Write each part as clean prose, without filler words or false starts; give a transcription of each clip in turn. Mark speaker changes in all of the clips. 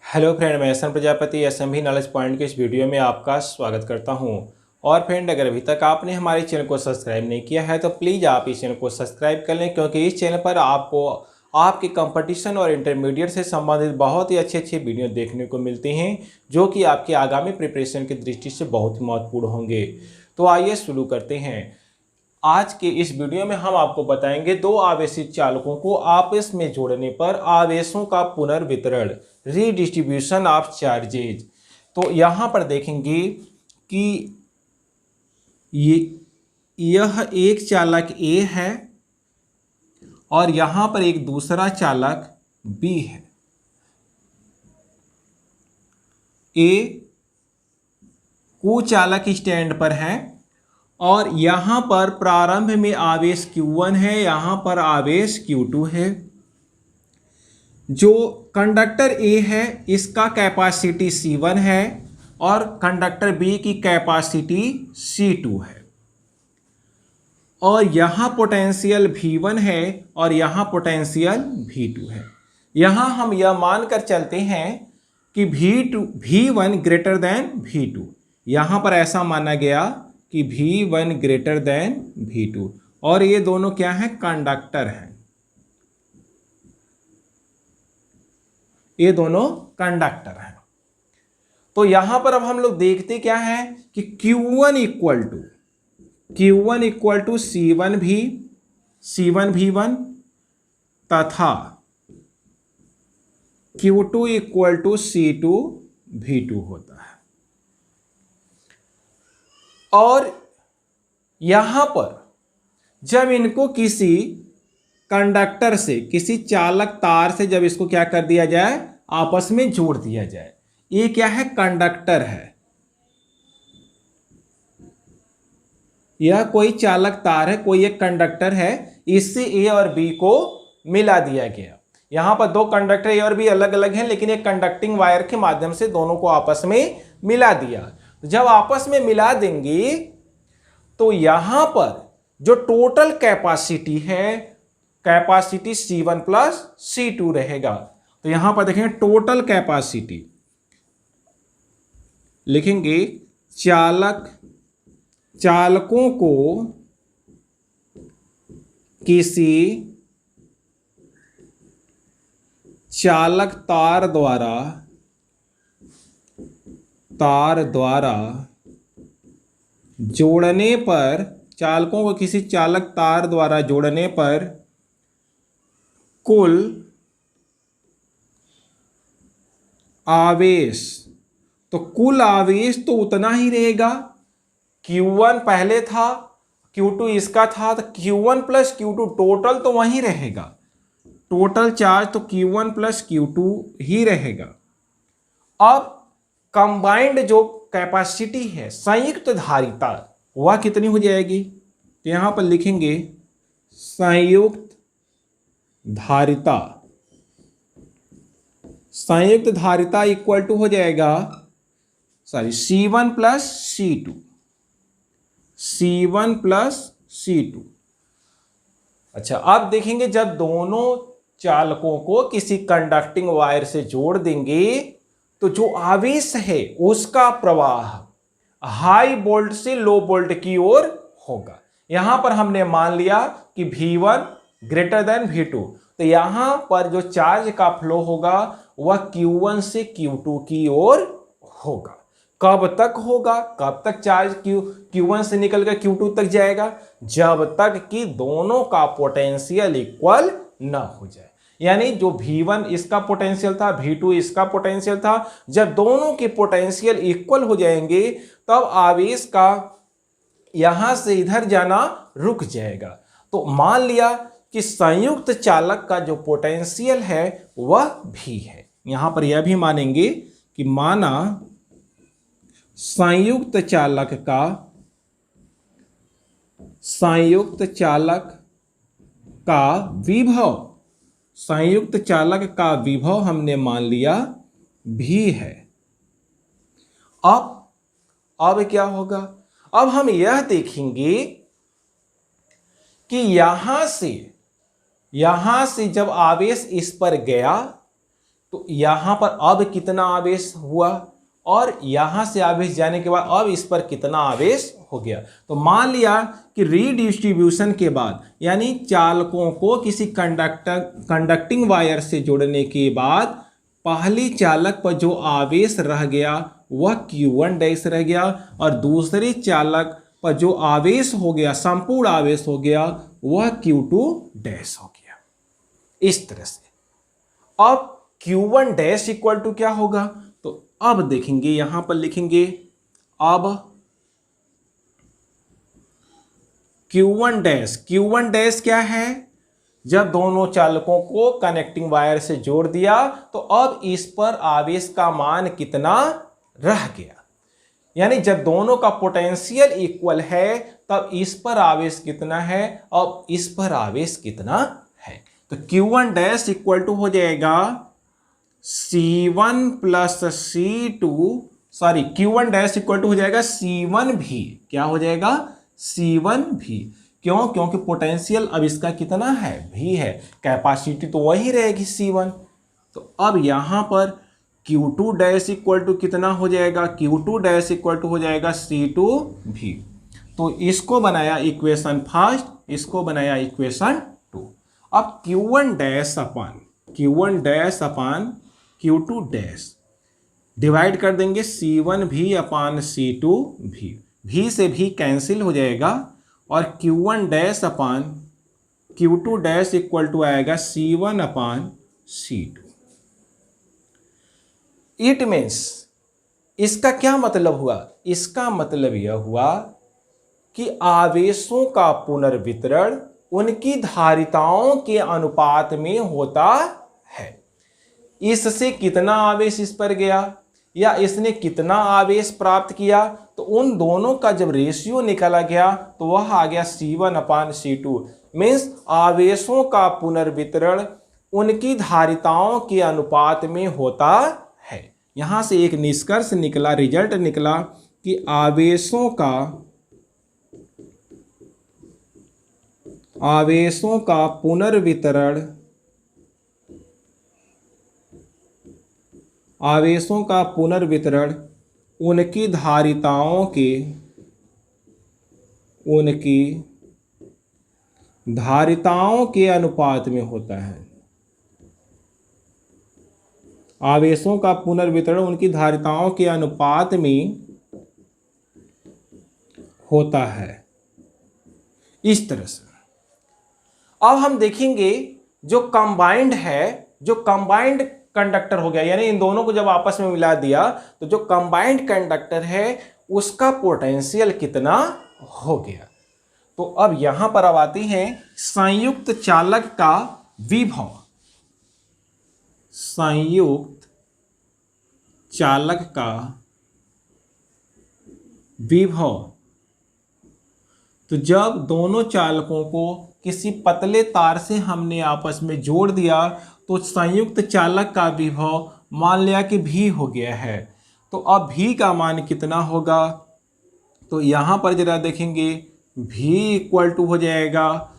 Speaker 1: Hello friend, मैं SN Prajapati SMB knowledge point के इस वीडियो में आपका स्वागत करता हूं। और फ्रेंड, अगर अभी तक आपने हमारे चैनल को सब्सक्राइब नहीं किया है तो प्लीज़ आप इस चैनल को सब्सक्राइब कर लें, क्योंकि इस चैनल पर आपको आपके कंपटीशन और इंटरमीडिएट से संबंधित बहुत ही अच्छे अच्छे वीडियो देखने को मिलते हैं, जो कि आपके आगामी प्रिपरेशन की दृष्टि से बहुत ही महत्वपूर्ण होंगे। तो आइए शुरू करते हैं। आज के इस वीडियो में हम आपको बताएंगे दो आवेशित चालकों को आपस में जोड़ने पर आवेशों का पुनर्वितरण, रीडिस्ट्रीब्यूशन ऑफ चार्जेज। तो यहाँ पर देखेंगे कि यह एक चालक A है और यहाँ पर एक दूसरा चालक B है। A कुचालक स्टैंड पर है और यहाँ पर प्रारंभ में आवेश Q1 है, यहाँ पर आवेश Q2 है। जो कंडक्टर A है इसका कैपेसिटी C1 है और कंडक्टर B की कैपेसिटी C2 है। और यहाँ पोटेंशियल V1 है और यहाँ पोटेंशियल V2 है। यहाँ हम यह मानकर चलते हैं कि V1 ग्रेटर देन V2। यहाँ पर ऐसा माना गया कि V1 ग्रेटर देन V2 और ये दोनों क्या है? कंडक्टर हैं। ये दोनों कंडक्टर हैं। तो यहां पर अब हम लोग देखते क्या है कि Q1 equal to C1 V1 तथा Q2 equal to C2 V2 होता है। और यहां पर जब इनको किसी कंडक्टर से, किसी चालक तार से जब इसको क्या कर दिया जाए, आपस में जोड़ दिया जाए, ये क्या है? कंडक्टर है। यह कोई चालक तार है, कोई एक कंडक्टर है, इससे A और B को मिला दिया गया। यहां पर दो कंडक्टर A और B अलग अलग हैं, लेकिन एक कंडक्टिंग वायर के माध्यम से दोनों को आपस में मिला दिया। जब आपस में मिला देंगे तो यहां पर जो टोटल कैपेसिटी है, कैपेसिटी C1 प्लस C2 रहेगा। तो यहां पर देखेंगे टोटल कैपेसिटी, लिखेंगे चालकों को किसी चालक तार द्वारा जोड़ने पर, चालकों को किसी चालक तार द्वारा जोड़ने पर कुल आवेश, तो कुल आवेश तो उतना ही रहेगा। Q1 पहले था, Q2 इसका था, तो Q1 प्लस Q2 टोटल तो वही रहेगा। टोटल चार्ज तो Q1 प्लस Q2 ही रहेगा। अब कंबाइंड जो कैपेसिटी है, संयुक्त धारिता, वह कितनी हो जाएगी? तो यहां पर लिखेंगे संयुक्त धारिता। संयुक्त धारिता इक्वल टू हो जाएगा C1 plus C2। C1 plus C2। अच्छा, अब देखेंगे जब दोनों चालकों को किसी कंडक्टिंग वायर से जोड़ देंगे तो जो आवेश है उसका प्रवाह हाई वोल्ट से लो वोल्ट की ओर होगा। यहां पर हमने मान लिया कि V1 ग्रेटर देन V2, तो यहां पर जो चार्ज का फ्लो होगा वह Q1 से Q2 की ओर होगा। कब तक होगा? कब तक चार्ज Q1 से निकलकर Q2 तक जाएगा? जब तक कि दोनों का पोटेंशियल इक्वल न हो जाए। यानी जो V1 इसका पोटेंशियल था, V2 इसका पोटेंशियल था, जब दोनों के पोटेंशियल इक्वल हो जाएंगे तब आवेश का यहां से इधर जाना रुक जाएगा। तो मान लिया कि संयुक्त चालक का जो पोटेंशियल है वह V है। यहां पर यह भी मानेंगे कि माना संयुक्त चालक का विभव हमने मान लिया V है। अब क्या होगा? अब हम यह देखेंगे कि यहां से जब आवेश इस पर गया तो यहां पर अब कितना आवेश हुआ और यहां से आवेश जाने के बाद अब इस पर कितना आवेश हो गया। तो मान लिया कि रीडिस्ट्रीब्यूशन के बाद यानी चालकों को किसी कंडक्टिंग वायर से जोड़ने के बाद पहली चालक पर जो आवेश रह गया वह Q1 डैश रह गया और दूसरे चालक पर जो आवेश हो गया, संपूर्ण आवेश हो गया, वह Q2 डैश हो गया। इस तरह से अब Q1 डैश इक्वल टू क्या होगा, तो अब देखेंगे यहां पर लिखेंगे अब Q1 डैश क्या है, जब दोनों चालकों को कनेक्टिंग वायर से जोड़ दिया तो अब इस पर आवेश का मान कितना रह गया, यानी जब दोनों का पोटेंशियल इक्वल है तब इस पर आवेश कितना है, अब इस पर आवेश कितना है। तो Q1 डैश इक्वल टू हो जाएगा C1 plus C2, sorry Q1 dash equal to हो जाएगा C1 भी, क्या हो जाएगा C1 भी, क्यों, क्योंकि पोटेंशियल अब इसका कितना है, भी है, कैपेसिटी तो वही रहेगी C1। तो अब यहां पर Q2 डैश इक्वल टू कितना हो जाएगा, Q2 डैश इक्वल टू हो जाएगा C2 भी। तो इसको बनाया इक्वेशन फर्स्ट, इसको बनाया इक्वेशन 2। अब Q1 dash upon Q2 dash divide कर देंगे C1 भी अपान C2 भी से भी कैंसिल हो जाएगा और Q1 dash upon Q2 dash equal to आएगा C1 upon C2। It means, इसका क्या मतलब हुआ, इसका मतलब यह हुआ कि आवेशों का पुनर्वितरण उनकी धारिताओं के अनुपात में होता है। इससे कितना आवेश इस पर गया या इसने कितना आवेश प्राप्त किया, तो उन दोनों का जब रेशियो निकाला गया तो वह आ गया C1 अपान C2। मीन्स आवेशों का पुनर्वितरण उनकी धारिताओं के अनुपात में होता है। यहां से एक निष्कर्ष निकला, रिजल्ट निकला कि आवेशों का पुनर्वितरण उनकी धारिताओं के अनुपात में होता है। आवेशों का पुनर्वितरण उनकी धारिताओं के अनुपात में होता है। इस तरह से अब हम देखेंगे जो कंबाइंड कंडक्टर हो गया, यानी इन दोनों को जब आपस में मिला दिया तो जो कंबाइंड कंडक्टर है उसका पोटेंशियल कितना हो गया। तो अब यहां पर अब आते हैं संयुक्त चालक का विभव। संयुक्त चालक का विभव, तो जब दोनों चालकों को किसी पतले तार से हमने आपस में जोड़ दिया तो संयुक्त चालक का विभव मान लिया कि V हो गया है। तो अब V का मान कितना होगा, तो यहां पर जरा देखेंगे V इक्वल टू हो जाएगा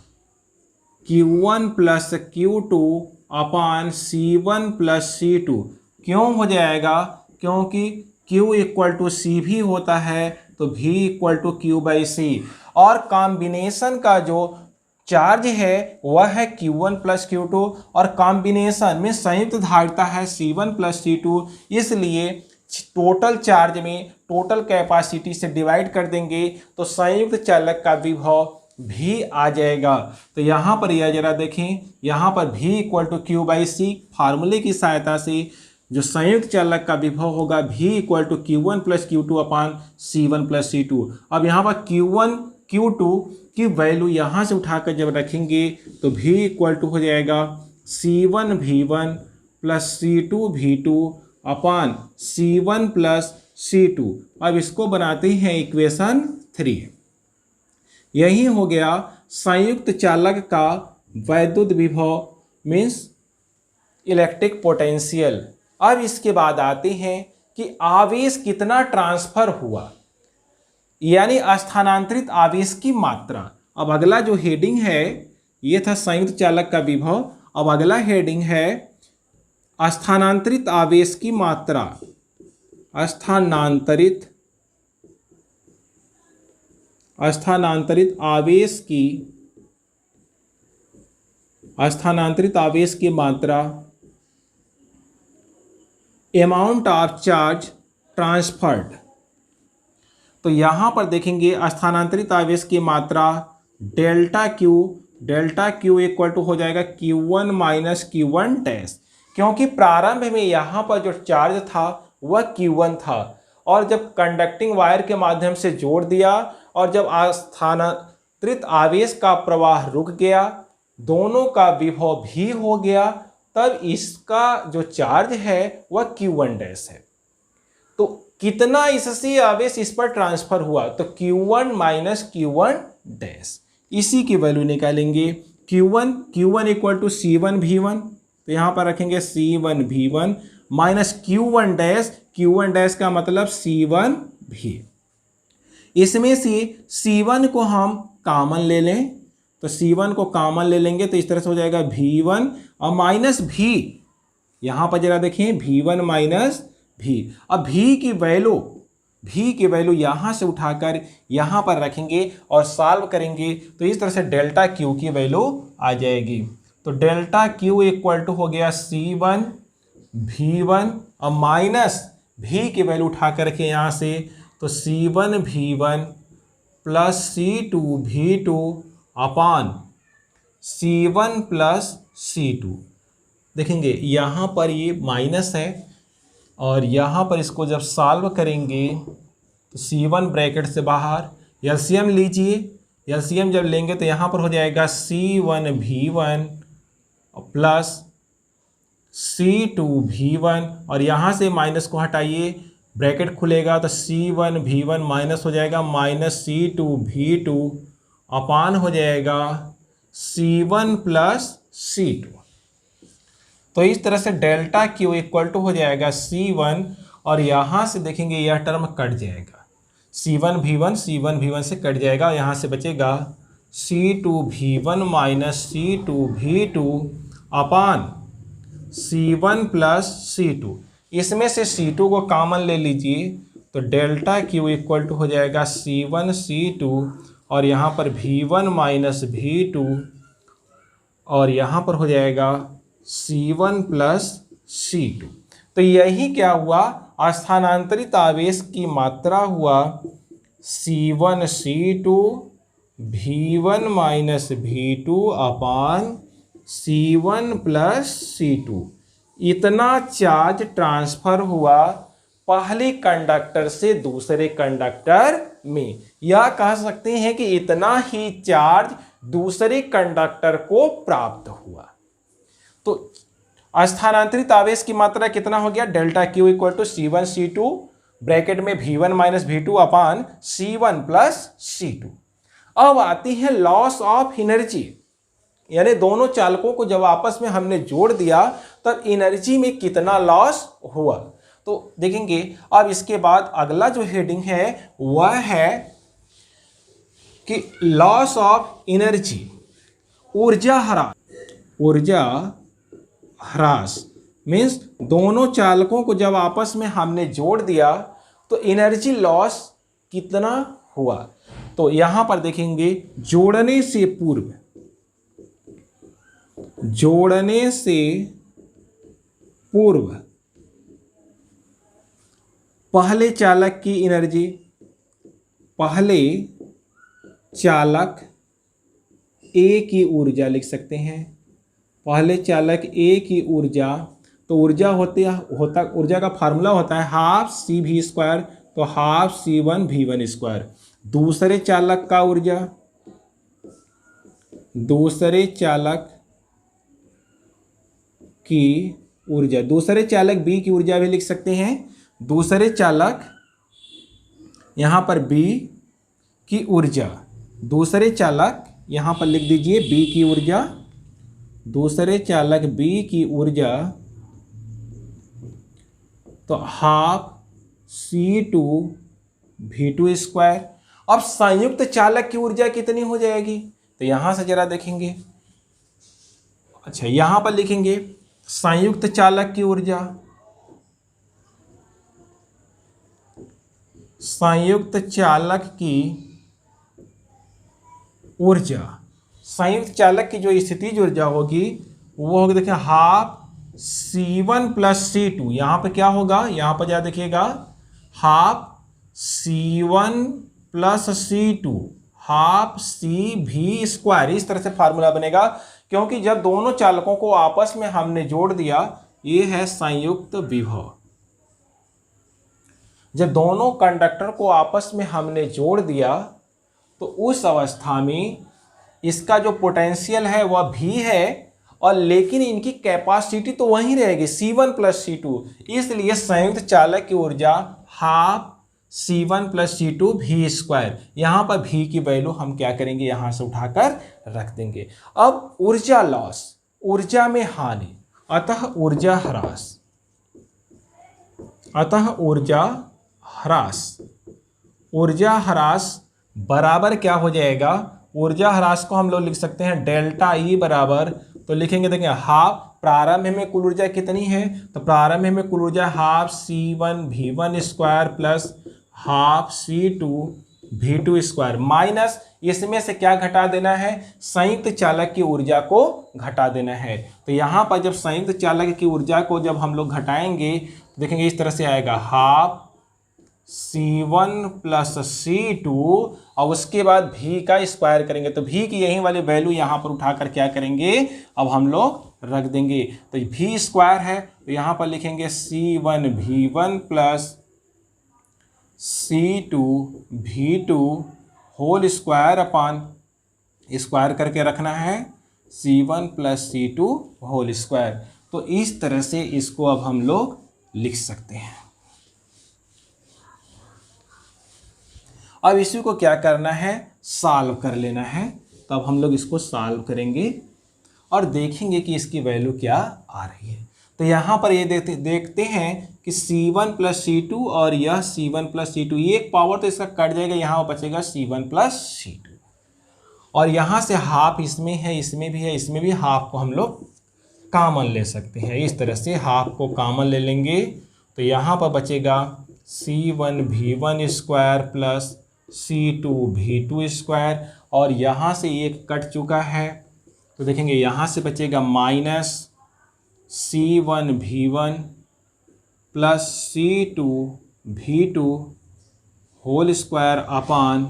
Speaker 1: Q1 plus Q2 upon C1 plus C2। क्यों हो जाएगा, क्योंकि Q इक्वल टू C भी होता है तो V equal to Q by C, और कॉम्बिनेशन का जो चार्ज है वह है Q1 प्लस Q2 और कॉम्बिनेशन में संयुक्त धारिता है C1 प्लस C2, इसलिए टोटल चार्ज में टोटल कैपेसिटी से डिवाइड कर देंगे तो संयुक्त चालक का विभव भी आ जाएगा। तो यहाँ पर यह जरा देखें, यहाँ पर V equal to Q by C फार्मूले की सहायता से जो संयुक्त चालक का विभव होगा V equal to Q1 plus Q2 upon C1 plus C2। अब यहाँ पर Q1 Q2 की वैल्यू यहाँ से उठाकर जब रखेंगे तो V इक्वल टू हो जाएगा C1 V1 plus C2 V2 अपान C1 प्लस C2। अब इसको बनाते हैं इक्वेशन 3। यही हो गया संयुक्त चालक का वैद्युत विभव मीन्स इलेक्ट्रिक पोटेंशियल। अब इसके बाद आते हैं कि आवेश कितना ट्रांसफर हुआ, यानी स्थानांतरित आवेश की मात्रा। अब अगला जो हेडिंग है ये था संयुक्त चालक का विभव, अब अगला हेडिंग है स्थानांतरित आवेश की मात्रा, स्थानांतरित आवेश की मात्रा, अमाउंट ऑफ चार्ज ट्रांसफर्ड। तो यहां पर देखेंगे स्थानांतरित आवेश की मात्रा डेल्टा क्यू इक्वल टू हो जाएगा Q1 माइनस Q1 डैश, क्योंकि प्रारंभ में यहां पर जो चार्ज था वह Q1 था, और जब कंडक्टिंग वायर के माध्यम से जोड़ दिया और जब स्थानांतरित आवेश का प्रवाह रुक गया, दोनों का विभव भी हो गया, तब इसका जो चार्ज है वह Q1 डैश है। तो कितना इससे आवेश इस पर ट्रांसफर हुआ, तो Q1 माइनस Q1 डैश, इसी की वैल्यू निकालेंगे। Q1 equal to C1 V1, तो यहां पर रखेंगे C1 V1 minus Q1 dash का मतलब C1 V। इसमें से C1 को हम कॉमन ले लें, तो C1 को कॉमन ले लेंगे तो इस तरह से हो जाएगा V1 और माइनस V, यहां पर जरा देखें V1 माइनस V। अब V की वैल्यू यहां से उठाकर यहां पर रखेंगे और सॉल्व करेंगे, तो इस तरह से डेल्टा Q की वैल्यू आ जाएगी। तो डेल्टा Q इक्वल टू हो गया C1 V1 और माइनस V की वैल्यू उठाकर रखें यहां से, तो C1 V1 plus C2 V2 अपान C1 प्लस C2। देखेंगे यहाँ पर ये माइनस है और यहाँ पर इसको जब सॉल्व करेंगे तो C1 ब्रैकेट से बाहर एलसीएम लीजिए, एलसीएम जब लेंगे तो यहाँ पर हो जाएगा C1 V1 plus C2 V1 और यहाँ से माइनस को हटाइए, ब्रैकेट खुलेगा तो C1 V1 माइनस हो जाएगा माइनस C2 V2 अपान हो जाएगा C1 प्लस C2। तो इस तरह से डेल्टा Q इक्वल टू हो जाएगा C1 और यहाँ से देखेंगे यह टर्म कट जाएगा, C1 V1 से कट जाएगा, यहाँ से बचेगा C2 V1 minus C2 V2 अपान C1 प्लस C2। इसमें से C2 को कॉमन ले लीजिए, तो डेल्टा Q इक्वल टू हो जाएगा C1 C2 और यहाँ पर V1 माइनस V2 और यहाँ पर हो जाएगा C1 प्लस C2। तो यही क्या हुआ, स्थानांतरित आवेश की मात्रा हुआ C1 C2 V1 minus V2 अपान C1 प्लस C2। इतना चार्ज ट्रांसफर हुआ पहले कंडक्टर से दूसरे कंडक्टर में, या कह सकते हैं कि इतना ही चार्ज दूसरे कंडक्टर को प्राप्त हुआ। तो स्थानांतरित आवेश की मात्रा कितना हो गया, delta Q equal to C1 C2 bracket में V1 माइनस V2 अपान C1 प्लस C2। अब आती है लॉस ऑफ एनर्जी, यानी दोनों चालकों को जब आपस में हमने जोड़ दिया तब एनर्जी में कितना लॉस हुआ। तो देखेंगे अब इसके बाद अगला जो हेडिंग है वह है कि लॉस ऑफ एनर्जी, ऊर्जा ह्रास मीन्स दोनों चालकों को जब आपस में हमने जोड़ दिया तो एनर्जी लॉस कितना हुआ। तो यहां पर देखेंगे जोड़ने से पूर्व पहले चालक की एनर्जी, पहले चालक ए की ऊर्जा लिख सकते हैं, पहले चालक ए की ऊर्जा, तो ऊर्जा ऊर्जा का फार्मूला होता है हाफ CV², तो हाफ C1 V1²। दूसरे चालक का ऊर्जा, दूसरे चालक की ऊर्जा, दूसरे चालक बी की ऊर्जा भी लिख सकते हैं, दूसरे चालक यहाँ पर बी की ऊर्जा, दूसरे चालक यहाँ पर लिख दीजिए बी की ऊर्जा, दूसरे चालक बी की ऊर्जा तो हाफ C2 V2²। अब संयुक्त चालक की ऊर्जा कितनी हो जाएगी, तो यहां से जरा देखेंगे, अच्छा यहां पर लिखेंगे संयुक्त चालक की ऊर्जा, संयुक्त चालक की ऊर्जा, संयुक्त चालक की जो स्थितिज ऊर्जा होगी वो होगी, देखिए हाफ C1 प्लस C2। यहां पे क्या होगा, यहां पर क्या देखिएगा, half C1 plus C2 half CV square, इस तरह से फार्मूला बनेगा। क्योंकि जब दोनों चालकों को आपस में हमने जोड़ दिया, ये है संयुक्त विभव। जब दोनों कंडक्टर को आपस में हमने जोड़ दिया तो उस अवस्था में इसका जो पोटेंशियल है वह भी है, और लेकिन इनकी कैपेसिटी तो वही रहेगी C1 प्लस C2। इसलिए संयुक्त चालक की ऊर्जा half C1 plus C2 V square. यहां पर V की वैल्यू हम क्या करेंगे, यहां से उठाकर रख देंगे। अब ऊर्जा लॉस, ऊर्जा में हानि, अतः ऊर्जा ह्रास, अतः ऊर्जा ह्रास, ऊर्जा ह्रास बराबर क्या हो जाएगा, ऊर्जा ह्रास को हम लोग लिख सकते हैं डेल्टा ई बराबर, तो लिखेंगे देखिए हाफ, प्रारंभ में कुल ऊर्जा कितनी है, तो प्रारंभ में कुल ऊर्जा half C1 V1 square plus half C2 V2 square, minus इसमें से क्या घटा देना है, संयुक्त चालक की ऊर्जा को घटा देना है। तो यहाँ पर जब संयुक्त चालक की ऊर्जा को जब हम लोग घटाएंगे तो देखेंगे इस तरह से आएगा हाफ C1 प्लस C2, और उसके बाद V का स्क्वायर करेंगे तो V की यही वाली वैल्यू यहाँ पर उठाकर क्या करेंगे, अब हम लोग रख देंगे। तो V स्क्वायर है तो यहाँ पर लिखेंगे C1 V1 plus C2 V2 whole square upon, square करके रखना है C1 plus C2 whole square. तो इस तरह से इसको अब हम लोग लिख सकते हैं। अब इसी को क्या करना है, सॉल्व कर लेना है। तो अब हम लोग इसको सॉल्व करेंगे और देखेंगे कि इसकी वैल्यू क्या आ रही है। तो यहाँ पर ये देखते हैं कि C1 प्लस C2 और यह C1 प्लस C2, ये एक पावर तो इसका कट जाएगा, यहाँ बचेगा C1 प्लस C2, और यहाँ से हाफ इसमें है, इसमें भी है, इसमें भी हाफ को हम लोग कॉमन ले सकते हैं। इस तरह से हाफ को कॉमन ले लेंगे तो यहाँ पर बचेगा C1 V1 square plus C2 V2 square, और यहाँ से एक कट चुका है तो देखेंगे यहाँ से बचेगा minus C1 V1 plus C2 V2 whole square upon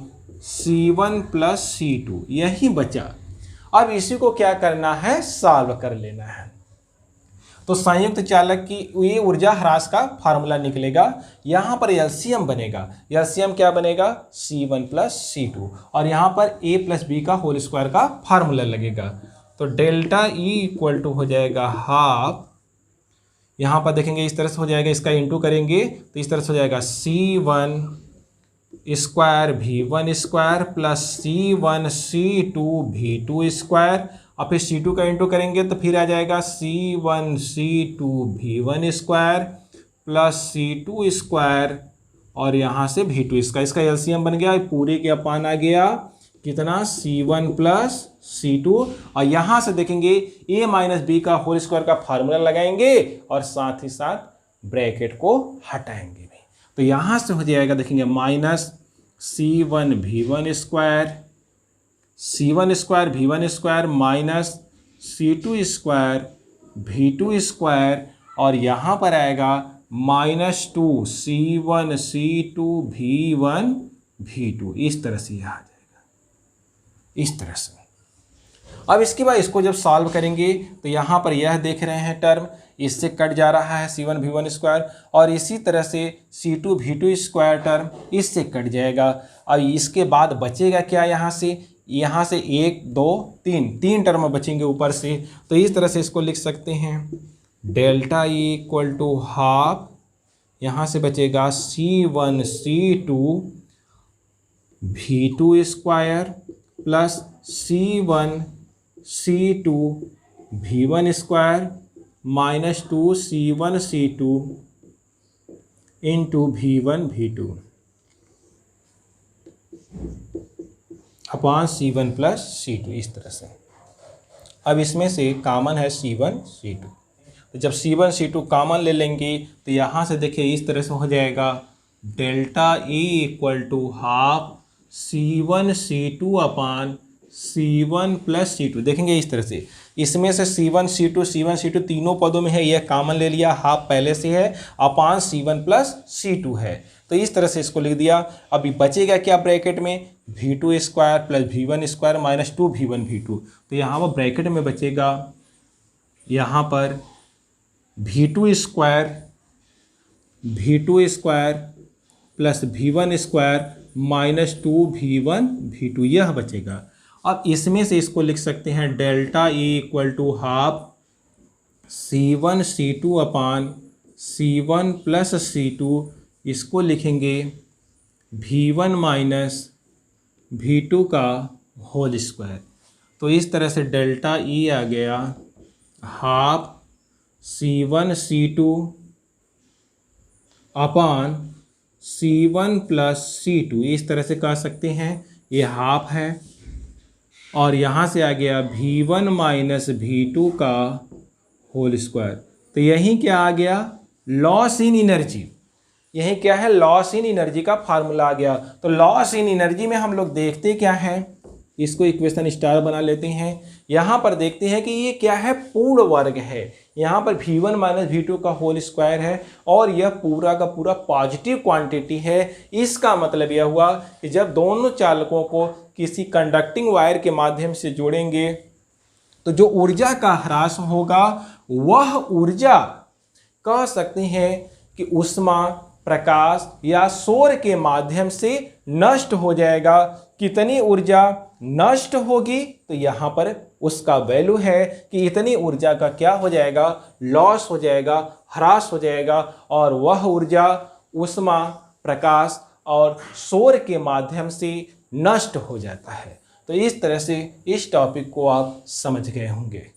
Speaker 1: C1 plus C2, यही बचा। अब इसी को क्या करना है, सॉल्व कर लेना है। तो संयुक्त चालक की ये ऊर्जा ह्रास का फार्मूला निकलेगा, यहाँ पर एलसीएम बनेगा, एलसीएम क्या बनेगा C1 प्लस C2, और यहाँ पर A प्लस B का होल स्क्वायर का फार्मूला लगेगा। तो डेल्टा E इक्वल टू हो जाएगा हाफ, यहाँ पर देखेंगे इस तरह से हो जाएगा, इसका इंटू करेंगे तो इस तरह से हो जाएगा C1 square V1 square plus C1 C2 V2 square, और फिर C2 का इंटू करेंगे तो फिर आ जाएगा C1 C2 V1 square plus C2 square, और यहाँ से V2 इसका एलसीएम बन गया, पूरे के अपान आ गया कितना C1 प्लस C2, और यहाँ से देखेंगे A माइनस B का होल स्क्वायर का फार्मूला लगाएंगे और साथ ही साथ ब्रैकेट को हटाएंगे भी। तो यहाँ से हो जाएगा देखेंगे minus C1 V1 square, C1 square V1 square minus C2 square V2 square, और यहाँ पर आएगा -2 C1 C2 V1 V2, इस तरह से यह आ जाएगा, इस तरह से। अब इसके बाद इसको जब सॉल्व करेंगे तो यहाँ पर यह देख रहे हैं टर्म, इससे कट जा रहा है C1 V1 स्क्वायर, और इसी तरह से C2 V2 स्क्वायर टर्म इससे कट जाएगा। अब इसके बाद बचेगा क्या, यहाँ से 1 2 3 टर्म बचेंगे ऊपर से। तो इस तरह से इसको लिख सकते हैं delta E equal to half, यहाँ से बचेगा C1 C2 V2 square plus C1 C2 V1 square minus 2 C1 C2 into V1 V2 upon C1 plus C2, इस तरह से। अब इसमें से कॉमन है C1 C2। तो जब C1 C2 कॉमन ले लेंगे तो यहाँ से देखिए इस तरह से हो जाएगा delta E equal to half C1 C2 upon C1 plus C2। देखेंगे इस तरह से, इसमें से C1 C2 तीनों पदों में है, यह कॉमन ले लिया, हाफ पहले से है, अपान C1 प्लस C2 है। तो इस तरह से इसको लिख दिया। अभी बचेगा क्या ब्रैकेट में, V2 square plus V1 square minus 2V1 V2। तो यहाँ पर ब्रैकेट में बचेगा यहाँ पर V2 square plus V1 square minus 2V1 V2 यह बचेगा। अब इसमें से इसको लिख सकते हैं delta E equal to half C1 C2 upon C1 plus C2, इसको लिखेंगे V1 माइनस V2 का होल स्क्वायर। तो इस तरह से डेल्टा E आ गया half C1 C2 upon C1 plus C2, इस तरह से कह सकते हैं, ये हाफ है, और यहाँ से आ गया V1 माइनस V2 का होल स्क्वायर। तो यही क्या आ गया, लॉस इन एनर्जी। यही क्या है, लॉस इन एनर्जी का फार्मूला आ गया। तो लॉस इन एनर्जी में हम लोग देखते क्या है, इसको इक्वेशन स्टार बना लेते हैं। यहाँ पर देखते हैं कि ये क्या है, पूर्ण वर्ग है। यहाँ पर V1 माइनस V2 का होल स्क्वायर है और यह पूरा का पूरा पॉजिटिव क्वांटिटी है। इसका मतलब यह हुआ कि जब दोनों चालकों को किसी कंडक्टिंग वायर के माध्यम से जोड़ेंगे तो जो ऊर्जा का ह्रास होगा वह ऊर्जा कह सकते हैं कि ऊष्मा, प्रकाश या शोर के माध्यम से नष्ट हो जाएगा। कितनी ऊर्जा नष्ट होगी, तो यहाँ पर उसका वैल्यू है कि इतनी ऊर्जा का क्या हो जाएगा, लॉस हो जाएगा, ह्रास हो जाएगा, और वह ऊर्जा ऊष्मा, प्रकाश और शोर के माध्यम से नष्ट हो जाता है। तो इस तरह से इस टॉपिक को आप समझ गए होंगे।